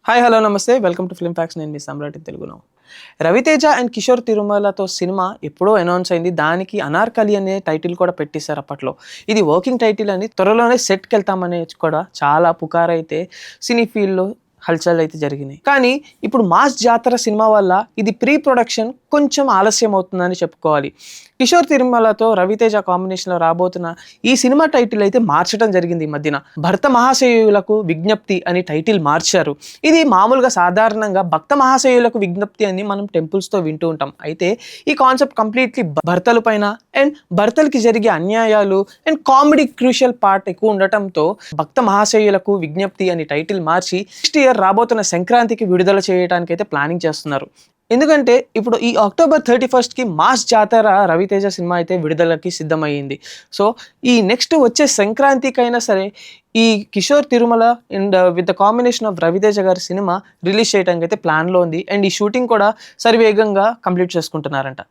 Hi hello నమస్తే welcome to film fax. నేను మీ సమ్రాట్ తెలుగులో. రవితేజ అండ్ కిషోర్ తిరుమలతో సినిమా ఎప్పుడో అనౌన్స్ అయింది. దానికి అనార్కలి అనే టైటిల్ కూడా పెట్టేశారు అప్పట్లో. ఇది వర్కింగ్ టైటిల్ అని త్వరలోనే సెట్కి వెళ్తామనే కూడా చాలా పుకారైతే సినీ ఫీల్డ్లో హల్చల్ అయితే జరిగినాయి. కానీ ఇప్పుడు మాస్ జాతర సినిమా వల్ల ఇది ప్రీ ప్రొడక్షన్ కొంచెం ఆలస్యం అవుతుందని చెప్పుకోవాలి. కిషోర్ తిరుమలతో రవితేజ కాంబినేషన్లో రాబోతున్న ఈ సినిమా టైటిల్ అయితే మార్చడం జరిగింది ఈ మధ్యన. భర్త మహాశయులకు విజ్ఞప్తి అని టైటిల్ మార్చారు. ఇది మామూలుగా సాధారణంగా భక్త మహాశయులకు విజ్ఞప్తి అని మనం టెంపుల్స్తో వింటూ ఉంటాం. అయితే ఈ కాన్సెప్ట్ కంప్లీట్లీ భర్తల పైన అండ్ భర్తలకి జరిగే అన్యాయాలు అండ్ కామెడీ క్రూషియల్ పార్ట్ ఎక్కువ ఉండటంతో భక్త మహాశయులకు విజ్ఞప్తి అని టైటిల్ మార్చి నెక్స్ట్ ఇయర్ రాబోతున్న సంక్రాంతికి విడుదల చేయడానికి అయితే ప్లానింగ్ చేస్తున్నారు. ఎందుకంటే ఇప్పుడు ఈ అక్టోబర్ 31st మాస్ జాతర రవితేజ సినిమా అయితే విడుదలకి సిద్ధమయ్యింది. సో ఈ నెక్స్ట్ వచ్చే సంక్రాంతికైనా సరే ఈ Kishore Tirumala and with the combination of Raviteja గారి సినిమా రిలీజ్ చేయడానికి అయితే ప్లాన్లో ఉంది. అండ్ ఈ షూటింగ్ కూడా సరివేగంగా కంప్లీట్ చేసుకుంటున్నారంట.